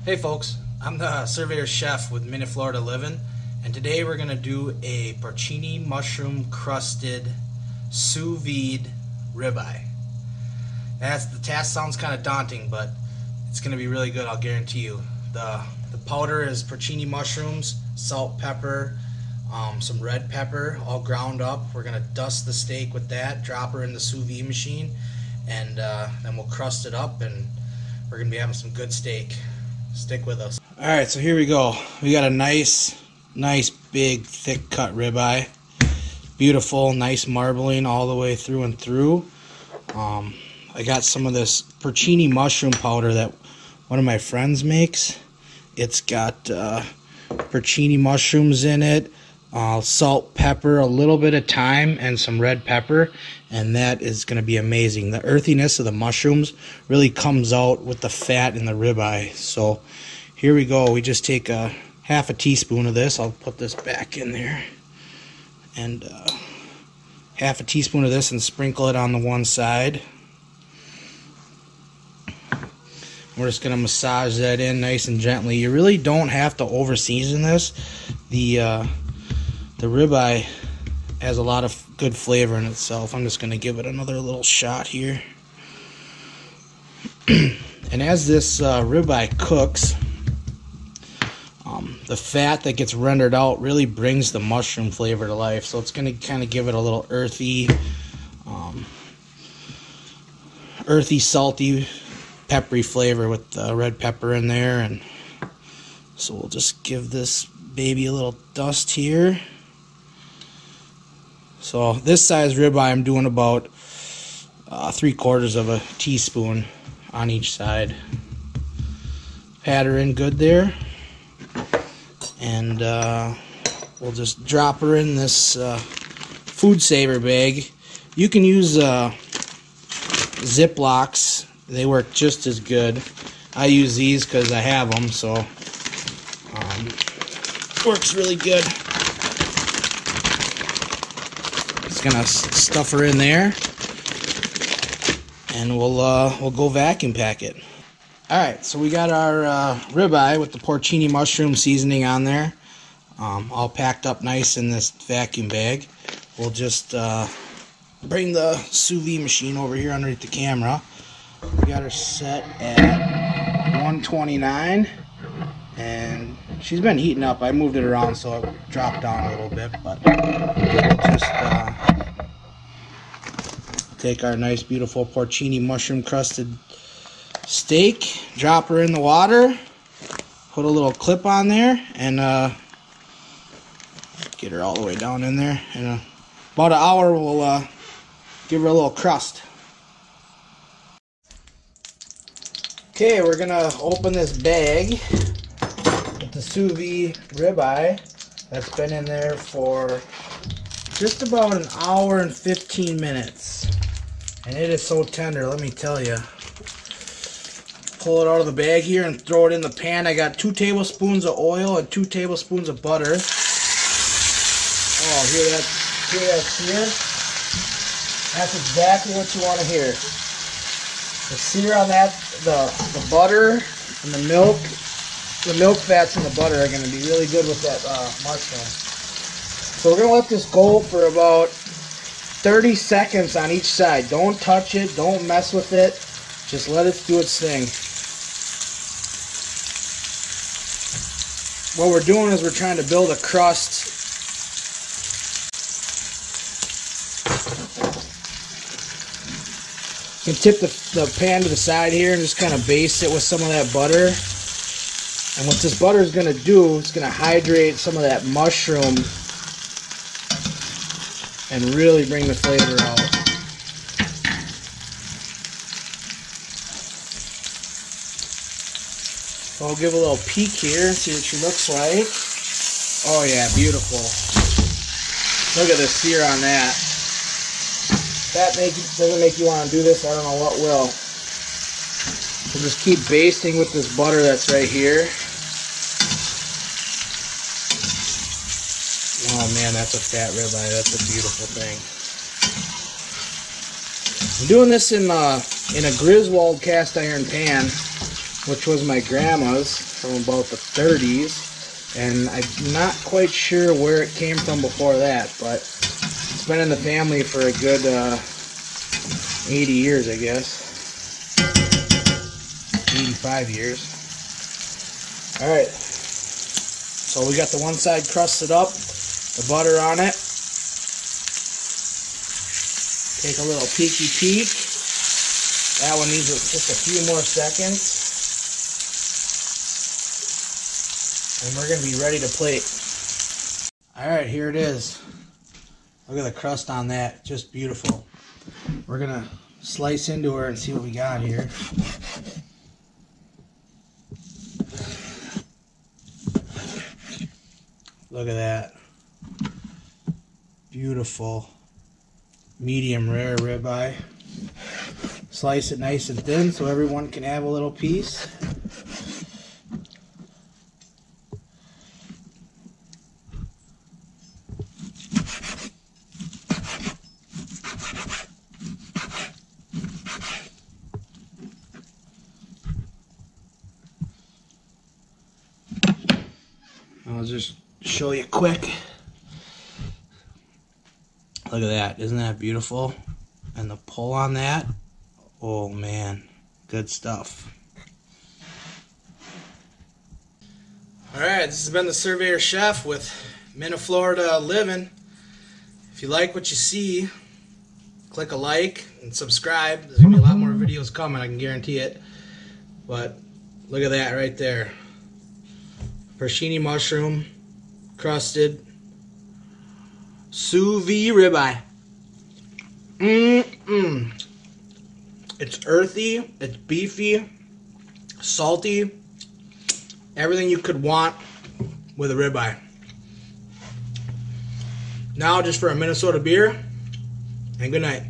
Hey folks, I'm the surveyor chef with Minne-Florida Living, and today we're going to do a porcini mushroom crusted sous vide ribeye. The task sounds kind of daunting, but it's going to be really good, I'll guarantee you. The powder is porcini mushrooms, salt, pepper, some red pepper, all ground up. We're going to dust the steak with that, drop her in the sous vide machine, and then we'll crust it up, and we're going to be having some good steak. Stick with us. Alright, so here we go. We got a nice big thick cut ribeye. Beautiful, nice marbling all the way through and through. I got some of this porcini mushroom powder that one of my friends makes. It's got porcini mushrooms in it, salt, pepper, a little bit of thyme, and some red pepper, and that is going to be amazing. The earthiness of the mushrooms really comes out with the fat in the ribeye. So here we go. We just take half a teaspoon of this. I'll put this back in there, and half a teaspoon of this, and sprinkle it on the one side. We're just going to massage that in nice and gently. You really don't have to over season this. The ribeye has a lot of good flavor in itself. I'm just going to give it another little shot here. And as this ribeye cooks, the fat that gets rendered out really brings the mushroom flavor to life. So it's going to kind of give it a little earthy, salty, peppery flavor with the red pepper in there. And so we'll just give this baby a little dust here. So this size ribeye, I'm doing about 3/4 of a teaspoon on each side. Pat her in good there, and we'll just drop her in this food saver bag. You can use Ziplocs; they work just as good. I use these because I have them, so works really good. Gonna stuff her in there, and we'll go vacuum pack it. Alright, so we got our ribeye with the porcini mushroom seasoning on there, all packed up nice in this vacuum bag. We'll just bring the sous vide machine over here underneath the camera. We got her set at 129, and she's been heating up. I moved it around so it dropped down a little bit, but we'll just take our nice beautiful porcini mushroom crusted steak, drop her in the water, put a little clip on there, and get her all the way down in there. In about an hour we'll give her a little crust. Okay, we're gonna open this bag with the sous vide ribeye that's been in there for just about an hour and 15 minutes. And it is so tender, let me tell you. Pull it out of the bag here and throw it in the pan. I got 2 tablespoons of oil and 2 tablespoons of butter. Oh, hear that sear? That's exactly what you want to hear. The sear on that, the butter and the milk fats in the butter are going to be really good with that mushroom. So we're going to let this go for about 30 seconds on each side. Don't touch it, don't mess with it, just let it do its thing. What we're doing is we're trying to build a crust. You can tip the pan to the side here and just kind of baste it with some of that butter. And what this butter is going to do, it's going to hydrate some of that mushroom and really bring the flavor out. So I'll give a little peek here, see what she looks like. Oh yeah, beautiful. Look at the sear on that. If that doesn't make you want to do this, I don't know what will. So just keep basting with this butter that's right here. Oh man, that's a fat ribeye. That's a beautiful thing. I'm doing this in a Griswold cast iron pan. which was my grandma's from about the 30s, and I'm not quite sure where it came from before that, but it's been in the family for a good 80 years, I guess. 85 years. Alright, so we got the one side crusted up, the butter on it. Take a little peeky peek. That one needs just a few more seconds. And we're going to be ready to plate. Alright, here it is. Look at the crust on that. Just beautiful. We're going to slice into her and see what we got here. Look at that. Beautiful. Medium rare ribeye. Slice it nice and thin so everyone can have a little piece. I'll just show you quick. Look at that. Isn't that beautiful? And the pull on that. Oh man, good stuff. Alright, this has been the Surveyor Chef with Minne-Florida living. If you like what you see, click a like and subscribe. There's going to be a lot more videos coming, I can guarantee it. But look at that right there. Porcini mushroom, crusted, Sous Vide Ribeye. It's earthy, it's beefy, salty, everything you could want with a ribeye. Now just for a Minnesota beer, and good night.